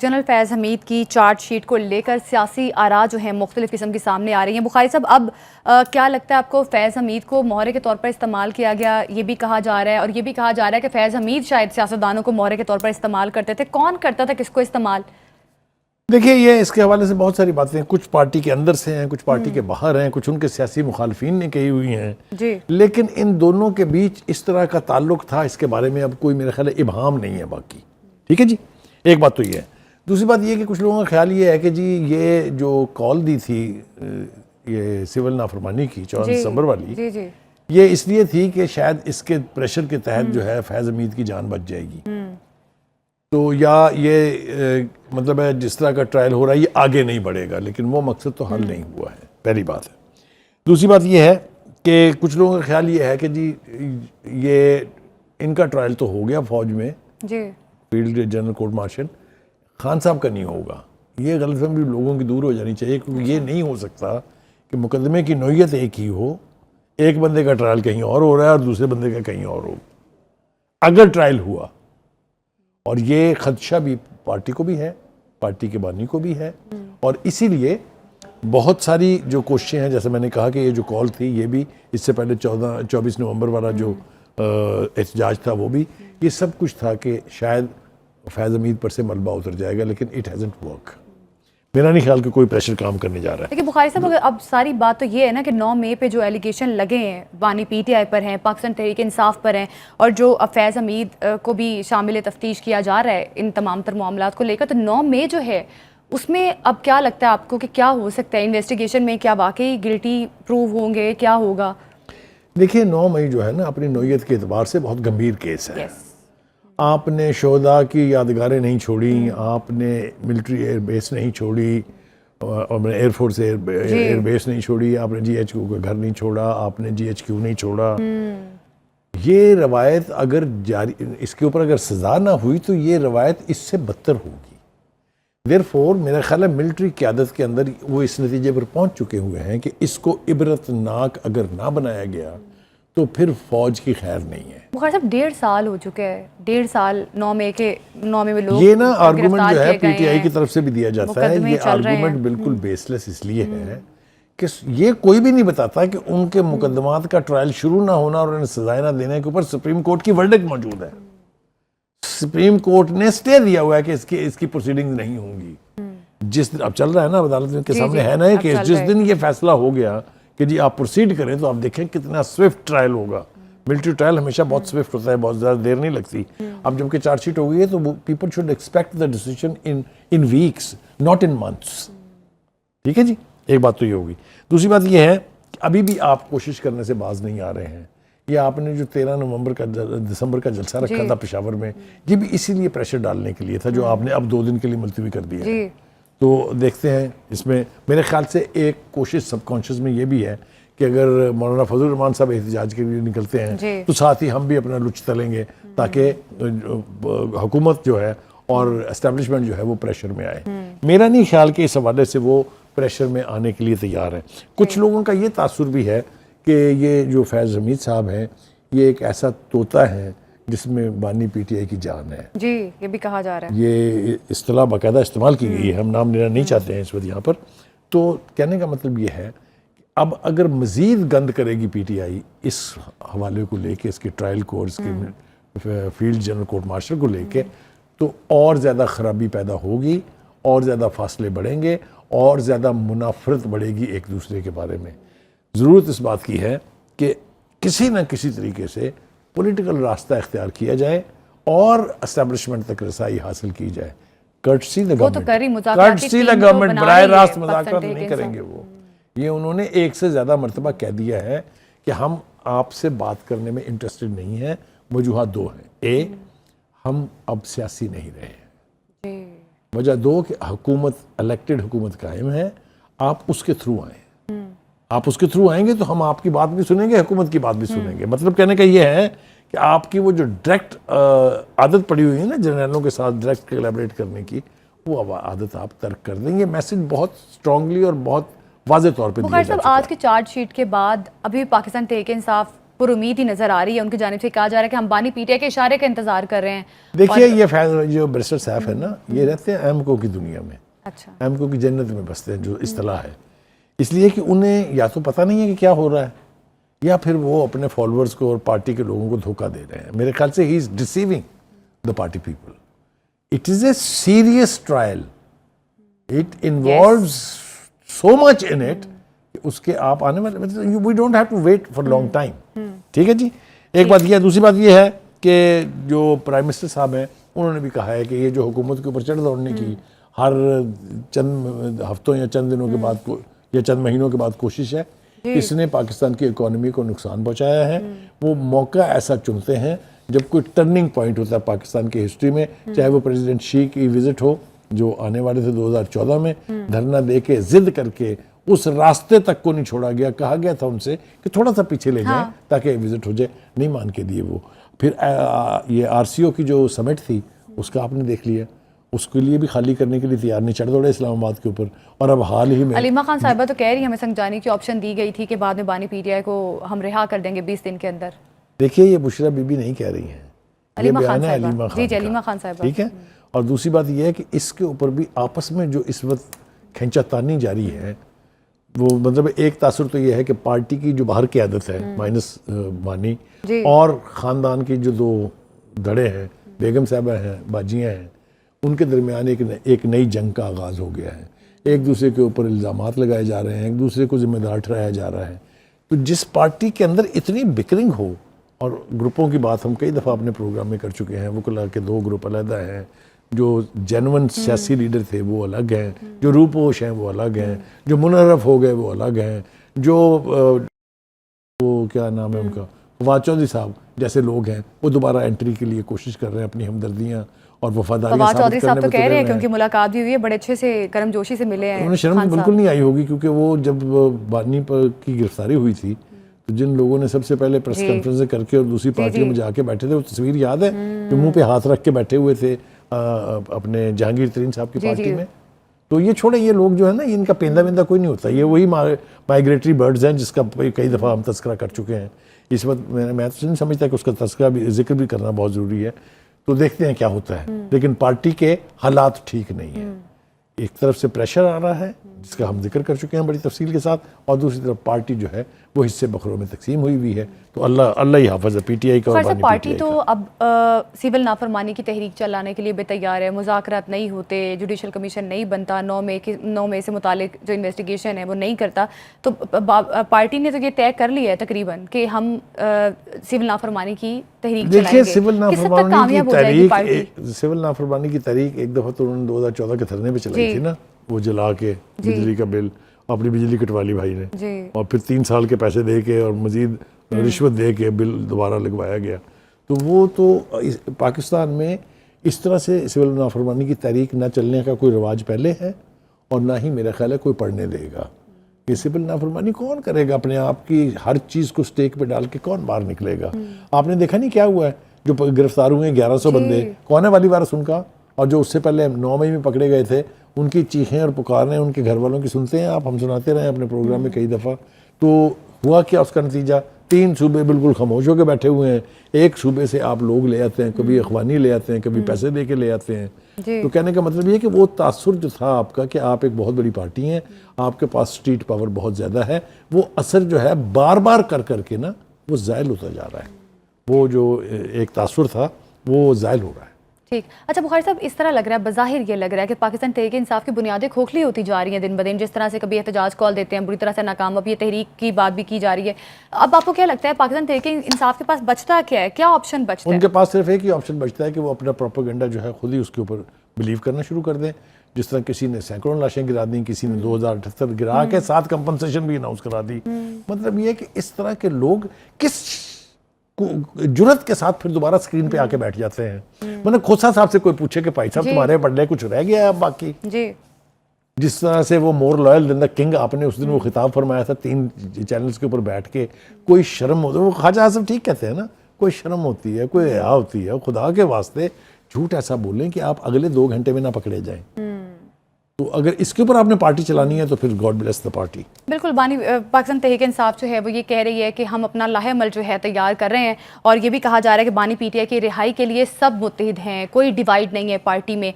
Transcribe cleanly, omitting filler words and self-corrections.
General فیض حمید کی charge sheet کو لے کر سیاسی آراء جو ہیں مختلف قسم کی سامنے آ رہی ہیں۔ بخاری صاحب، اب کیا لگتا ہے آپ کو فیض حمید کو مہرے کے طور پر استعمال کیا گیا؟ یہ بھی کہا جا رہا ہے، اور یہ بھی کہا جا رہا ہے کہ فیض حمید شاید سیاستدانوں کو مہرے کے طور پر استعمال کرتے تھے۔ کون کرتا تھا کس کو استعمال؟ دیکھیے، یہ اس کے حوالے سے بہت ساری باتیں کچھ پارٹی کے اندر سے ہیں، کچھ پارٹی کے باہر ہیں، کچھ ان کے سیاسی مخالفین نے کہی ہوئی ہیں جی، لیکن ان دونوں کے بیچ اس طرح کا تعلق تھا، اس کے بارے میں اب کوئی میرے خیال ہے ابہام نہیں ہے باقی۔ ٹھیک ہے جی، ایک بات تو یہ ہے۔ دوسری بات یہ کہ کچھ لوگوں کا خیال یہ ہے کہ جی یہ جو کال دی تھی یہ سول نافرمانی کی 14 دسمبر والی، جی جی، یہ اس لیے تھی کہ شاید اس کے پریشر کے تحت جو ہے فیض حمید کی جان بچ جائے گی، تو یا یہ مطلب ہے جس طرح کا ٹرائل ہو رہا ہے یہ آگے نہیں بڑھے گا، لیکن وہ مقصد تو حل نہیں ہوا ہے، پہلی بات ہے۔ دوسری بات یہ ہے کہ کچھ لوگوں کا خیال یہ ہے کہ جی یہ ان کا ٹرائل تو ہو گیا فوج میں، جی، field general court martial, Khan صاحب کا نہیں ہوگا۔ یہ غلط فہمی لوگوں کی دور ہو جانی چاہیے، کیونکہ یہ نہیں ہو سکتا کہ مقدمے کی نوعیت ایک ہی ہو، ایک بندے کا ٹرائل کہیں اور ہو رہا ہے اور دوسرے بندے کا کہیں اور ہو۔ اگر ٹرائل ہوا، اور یہ خدشہ بھی پارٹی کو بھی ہے، پارٹی کے بانی کو بھی ہے، اور اسی لیے بہت ساری جو کوششیں ہیں، جیسے میں نے کہا کہ یہ جو کال تھی یہ بھی اس سے پہلے 24 نومبر والا جو احتجاج تھا وہ بھی، یہ سب کچھ تھا کہ شاید فیض حمید پر سے ملبہ اتر جائے گا، لیکن اٹ ہیزنٹ ورک۔ میرا نہیں خیال کہ کوئی پریشر کام کرنے جا رہا ہے۔ لیکن بخاری صاحب، اگر اب ساری بات تو یہ ہے نا کہ 9 مئی پہ جو ایلیگیشن لگے ہیں بانی پی ٹی آئی پر ہیں، پاکستان تحریک انصاف پر ہیں، اور جو اب فیض حمید کو بھی شامل تفتیش کیا جا رہا ہے ان تمام تر معاملات کو لے کر، تو 9 مئی جو ہے اس میں اب کیا لگتا ہے آپ کو کہ کیا ہو سکتا ہے انویسٹیگیشن میں؟ کیا واقعی گلٹی پروو ہوں گے؟ کیا ہوگا؟ دیکھیے، 9 مئی جو ہے نا اپنی نوعیت کے اعتبار سے بہت گمبھیر کیس ہے۔ آپ نے شہداء کی یادگاریں نہیں چھوڑی، آپ نے ملٹری ایئر بیس نہیں چھوڑی، اور ایئر فورس ایئر بیس نہیں چھوڑی، آپ نے جی ایچ کیو کا گھر نہیں چھوڑا، آپ نے جی ایچ کیو نہیں چھوڑا۔ یہ روایت اگر جاری، اس کے اوپر اگر سزا نہ ہوئی تو یہ روایت اس سے بدتر ہوگی۔ دیرفور میرا خیال ہے ملٹری قیادت کے اندر وہ اس نتیجے پر پہنچ چکے ہوئے ہیں کہ اس کو عبرتناک اگر نہ بنایا گیا تو پھر فوج کی خیر نہیں ہے۔ بخاری صاحب، 1.5 سال ہو چکے ہیں، 1.5 سال 9 مئی میں لوگ یہ نا آرگومنٹ جو ہے پی ٹی آئی کی طرف سے بھی دیا جاتا ہے، یہ چل رہے ہیں۔ آرگومنٹ بالکل بیس لیس اس لیے ہے کہ یہ کوئی بھی نہیں بتاتا کہ ان کے مقدمات کا ٹرائل شروع نہ ہونا اور انہیں سزائیں نہ دینے کے اوپر سپریم کورٹ کی ورڈکٹ موجود ہے۔ سپریم کورٹ نے سٹے دیا ہوا ہے کہ اس کی پروسیڈنگ نہیں ہوں گی۔ جس دن اب چل رہا ہے نا عدالت کے سامنے ہے نا یہ کیس، جس دن یہ فیصلہ ہو گیا کہ جی آپ پروسیڈ کریں تو آپ دیکھیں کتنا سوئفٹ ٹرائل ہوگا۔ ملٹری ٹرائل ہمیشہ بہت سوئفٹ ہوتا ہے، بہت زیادہ دیر نہیں لگتی۔ اب جب کہ چارج شیٹ ہو گئی ہے تو people should expect the decision in weeks, not in months. ٹھیک ہے جی، ایک بات تو یہ ہوگی۔ دوسری بات یہ ہے کہ ابھی بھی آپ کوشش کرنے سے باز نہیں آ رہے ہیں۔ یہ آپ نے جو 13 دسمبر کا جلسہ رکھا تھا پشاور میں، یہ بھی اسی لیے پریشر ڈالنے کے لیے تھا، جو آپ نے اب 2 دن کے لیے ملتوی کر دیا ہے۔ تو دیکھتے ہیں اس میں میرے خیال سے ایک کوشش سب کانشیس میں یہ بھی ہے کہ اگر مولانا فضل الرحمان صاحب احتجاج کے لیے نکلتے ہیں تو ساتھ ہی ہم بھی اپنا لچ تلیں گے، تاکہ حکومت جو ہے اور اسٹیبلشمنٹ جو ہے وہ پریشر میں آئے۔ میرا نہیں خیال کہ اس حوالے سے وہ پریشر میں آنے کے لیے تیار ہیں۔ کچھ لوگوں کا یہ تاثر بھی ہے کہ یہ جو فیض حمید صاحب ہیں یہ ایک ایسا طوطا ہے جس میں بانی پی ٹی آئی کی جان ہے۔ جی، یہ بھی کہا جا رہا ہے، یہ اصطلاح باقاعدہ استعمال کی گئی ہے، ہم نام لینا نہیں چاہتے ہیں اس وقت یہاں پر۔ تو کہنے کا مطلب یہ ہے کہ اب اگر مزید گند کرے گی پی ٹی آئی اس حوالے کو لے کے، اس کے ٹرائل کو، اس کے فیلڈ جنرل کورٹ مارشل کو لے کے، تو اور زیادہ خرابی پیدا ہوگی، اور زیادہ فاصلے بڑھیں گے، اور زیادہ منافرت بڑھے گی ایک دوسرے کے بارے میں۔ ضرورت اس بات کی ہے کہ کسی نہ کسی طریقے سے پولیٹیکل راستہ اختیار کیا جائے اور اسٹیبلشمنٹ تک رسائی حاصل کی جائے۔ کرٹسی دا گورنمنٹ براہ راست مذاکرات نہیں کریں گے وہ۔ یہ انہوں نے ایک سے زیادہ مرتبہ کہہ دیا ہے کہ ہم آپ سے بات کرنے میں انٹرسٹڈ نہیں ہیں۔ وجوہات 2 ہیں۔ ہم اب سیاسی نہیں رہے ہیں۔ وجہ 2 کہ حکومت، الیکٹڈ حکومت قائم ہے، آپ اس کے تھرو آئیں۔ آپ اس کے تھرو آئیں گے تو ہم آپ کی بات بھی سنیں گے، حکومت کی بات بھی سنیں گے۔ مطلب کہنے کا یہ ہے کہ آپ کی وہ جو ڈائریکٹ عادت پڑی ہوئی ہے نا جرنیلوں کے ساتھ ڈائریکٹ کولیبریٹ کرنے کی، وہ عادت آپ ترک کر دیں گے۔ میسج بہت اسٹرانگلی اور بہت واضح طور پہ دیا جا چکا ہے۔ آج کے چارج شیٹ کے بعد ابھی پاکستان تحریک انصاف پر امید ہی نظر آ رہی ہے. ان کی جانب سے کہا جا رہا ہے کہ ہم بانی پی ٹی آئی کے اشارے کا انتظار کر رہے ہیں. دیکھیے یہ جو بیرسٹر صاحب ہے نا, یہ رہتے ہیں ایمکو کی دنیا میں, اچھا ایمکو کی جنت میں بستے ہیں, جو اصطلاح ہے. اس لیے کہ انہیں یا تو پتہ نہیں ہے کہ کیا ہو رہا ہے, یا پھر وہ اپنے فالوورز کو اور پارٹی کے لوگوں کو دھوکہ دے رہے ہیں. میرے خیال سے he is deceiving the party people. It is a serious trial, it involves so much in it کہ اس کے آپ آنے والے we don't have to wait for long time. ٹھیک ہے جی, ایک بات یہ ہے. دوسری بات یہ ہے کہ جو پرائم منسٹر صاحب ہیں انہوں نے بھی کہا ہے کہ یہ جو حکومت کے اوپر چڑھ دوڑنے کی ہر چند ہفتوں یا چند دنوں کے بعد یا چند مہینوں کے بعد کوشش ہے, اس نے پاکستان کی اکانومی کو نقصان پہنچایا ہے. وہ موقع ایسا چنتے ہیں جب کوئی ٹرننگ پوائنٹ ہوتا ہے پاکستان کی ہسٹری میں, چاہے وہ پریزیڈنٹ شی کی وزٹ ہو جو آنے والے تھے 2014 میں, دھرنا دے کے ضد کر کے اس راستے تک کو نہیں چھوڑا گیا. کہا گیا تھا ان سے کہ تھوڑا سا پیچھے لے جائیں تاکہ وزٹ ہو جائے, نہیں مان کے دیے وہ. پھر یہ آر سی او کی جو سمٹ تھی اس کا آپ نے دیکھ لیا, اس کے لیے بھی خالی کرنے کے لیے تیار نہیں, چڑھ دوڑے اسلام آباد کے اوپر. اور اب حال ہی میں علیمہ خان صاحبہ تو کہہ رہی ہیں ہمیں سنجانی کی آپشن دی گئی تھی کہ بعد میں بانی پی ٹی آئی کو ہم رہا کر دیں گے 20 دن کے اندر. دیکھیے یہ بشرا بی بی نہیں کہہ رہی ہیں, یہ بیان ہے علیمہ خان. جی علیمہ خان صاحبہ. ٹھیک ہے. اور دوسری بات یہ ہے کہ اس کے اوپر بھی آپس میں جو اس وقت کھینچا تانی جاری ہے, وہ مطلب ایک تاثر تو یہ ہے کہ پارٹی کی جو باہر قیادت ہے مائنس بانی, اور خاندان کی جو دو دھڑے ہیں, بیگم صاحبہ ہیں, باجیاں ہیں, ان کے درمیان ایک نئی جنگ کا آغاز ہو گیا ہے. ایک دوسرے کے اوپر الزامات لگائے جا رہے ہیں, ایک دوسرے کو ذمہ دار ٹھہرایا جا رہا ہے. تو جس پارٹی کے اندر اتنی بکرنگ ہو, اور گروپوں کی بات ہم کئی دفعہ اپنے پروگرام میں کر چکے ہیں, وکلا کے 2 گروپ علیحدہ ہیں, جو جینون سیاسی لیڈر تھے وہ الگ ہیں, جو روپوش ہیں وہ الگ ہیں, جو منحرف ہو گئے وہ الگ ہیں, جو وہ کیا نام ہے ان کا, فواد چودھری صاحب جیسے لوگ ہیں وہ دوبارہ انٹری کے لیے کوشش کر رہے ہیں, اپنی ہمدردیاں اور وفاداریاں ثابت کرنے میں. صاحب تو کہہ رہے ہیں کہ ان کی ملاسکات بھی ہوئی ہے, بڑے اچھے سے گرم جوشی سے ملے ہیں. انہیں شرم بالکل نہیں آئی ہوگی, کیونکہ وہ جب بانی پر کی گرفتاری ہوئی تھی تو جن لوگوں نے سب سے پہلے پریس کانفرنس کر کے اور دوسری پارٹیوں میں جا کے بیٹھے تھے, وہ تصویر یاد ہے جو منہ پہ ہاتھ رکھ کے بیٹھے ہوئے تھے اپنے جہانگیر ترین صاحب کی پارٹی میں. تو یہ چھوڑے, یہ لوگ جو ہے نا, ان کا پیندہ ویندہ کوئی نہیں ہوتا, یہ وہی مائیگریٹری برڈز ہیں جس کا کئی دفعہ ہم تذکرہ کر چکے ہیں. اس وقت میں تو نہیں سمجھتا کہ اس کا تذکرہ بھی ذکر بھی کرنا بہت ضروری ہے. تو دیکھتے ہیں کیا ہوتا ہے. لیکن پارٹی کے حالات ٹھیک نہیں ہیں. ایک طرف سے پریشر آ رہا ہے جس کا ہم ذکر کر چکے ہیں بڑی تفصیل کے ساتھ, اور دوسری طرف پارٹی جو ہے وہ حصے بکھروں میں تقسیم ہوئی ہے. تو اللہ ہی حافظ ہے پی ٹی آئی کا. اور پارٹی تو اب سول نافرمانی کی تحریک چلانے کے لیے بھی تیار ہے, مذاکرات نہیں ہوتے, جوڈیشل کمیشن نہیں بنتا, 9 مئی سے متعلق جو انویسٹیگیشن ہے وہ نہیں کرتا. تو پارٹی نے تو یہ طے کر لیا ہے تقریباً کہ ہم سول نافرمانی کی تحریک چلائیں گے. کس حد تک کامیاب ہو جائے گی پارٹی؟ سول نافرمانی کی تحریک ایک دفعہ تو انہوں نے 2014 کے دھرنے پہ چلائی تھی نا, وہ جلا کے بجلی کا بل, اپنی بجلی کٹوا لی بھائی نے, اور پھر 3 سال کے پیسے دے کے اور مزید رشوت دے کے بل دوبارہ لگوایا گیا. تو وہ تو پاکستان میں اس طرح سے سول نافرمانی کی تحریک نہ چلنے کا کوئی رواج پہلے ہے, اور نہ ہی میرا خیال ہے کوئی پڑھنے دے گا. یہ سول نافرمانی کون کرے گا؟ اپنے آپ کی ہر چیز کو سٹیک پہ ڈال کے کون باہر نکلے گا؟ آپ نے دیکھا نہیں کیا ہوا ہے, جو گرفتار ہوئے 1100 بندے, کون ہے والی وارث ان کا؟ اور جو اس سے پہلے 9 مئی میں پکڑے گئے تھے, ان کی چیخیں اور پکاریں ان کے گھر والوں کی سنتے ہیں آپ, ہم سناتے رہے ہیں اپنے پروگرام میں کئی دفعہ. تو ہوا کیا اس کا نتیجہ؟ 3 صوبے بالکل خاموش ہو کے بیٹھے ہوئے ہیں. ایک صوبے سے آپ لوگ لے آتے ہیں, کبھی اخوانی لے آتے ہیں, کبھی پیسے دے کے لے آتے ہیں. تو کہنے کا مطلب یہ ہے کہ وہ تاثر جو تھا آپ کا کہ آپ ایک بہت بڑی پارٹی ہیں, آپ کے پاس اسٹریٹ پاور بہت زیادہ ہے, وہ اثر جو ہے بار بار کر کے نا وہ زائل ہوتا جا رہا ہے. وہ جو ایک تاثر تھا وہ زائل ہو رہا ہے. ٹھیک. اچھا بخاری صاحب, اس طرح لگ رہا ہے, بظاہر یہ لگ رہا ہے کہ پاکستان تحریک انصاف کی بنیادیں کھوکھلی ہوتی جا رہی ہیں دن بدن. جس طرح سے کبھی احتجاج کال دیتے ہیں, بری طرح سے ناکام, اب یہ تحریک کی بات بھی کی جا رہی ہے. اب آپ کو کیا لگتا ہے پاکستان تحریک انصاف کے پاس بچتا کیا ہے, کیا آپشن بچتا ہے؟ ان کے پاس صرف ایک ہی آپشن بچتا ہے کہ وہ اپنا پروپیگنڈا جو ہے خود ہی اس کے اوپر بلیو کرنا شروع کر دیں. جس طرح کسی نے سینکڑوں لاشیں گرا دیں, کسی نے 2078 گرا کے 7 کمپنسیشن بھی اناؤنس کرا دی. مطلب یہ کہ اس طرح کے لوگ کس جرت کے ساتھ پھر دوبارہ سکرین پہ آ کے بیٹھ جاتے ہیں. مطلب کھوسا صاحب سے کوئی پوچھے کہ بھائی صاحب تمہارے پڑھنے کچھ رہ گیا ہے اب باقی؟ جس طرح سے وہ مور لائل دین دا کنگ آپ نے اس دن وہ خطاب فرمایا تھا 3 چینلز کے اوپر بیٹھ کے, کوئی شرم ہوتی ہے. وہ خواجہ اعظم ٹھیک کہتے ہیں نا, کوئی شرم ہوتی ہے, کوئی حیا ہوتی ہے. خدا کے واسطے جھوٹ ایسا بولیں کہ آپ اگلے 2 گھنٹے میں نہ پکڑے جائیں. تو اگر اس کے اوپر آپ نے پارٹی چلانی ہے تو پھر گاڈ بلیس دا پارٹی. بالکل بانی پاکستان تحریک انصاف جو ہے وہ یہ کہہ رہی ہے کہ ہم اپنا لاہ عمل جو ہے تیار کر رہے ہیں, اور یہ بھی کہا جا رہا ہے کہ بانی پی ٹی آئی کی رہائی کے لیے سب متحد ہیں, کوئی ڈیوائیڈ نہیں ہے پارٹی میں.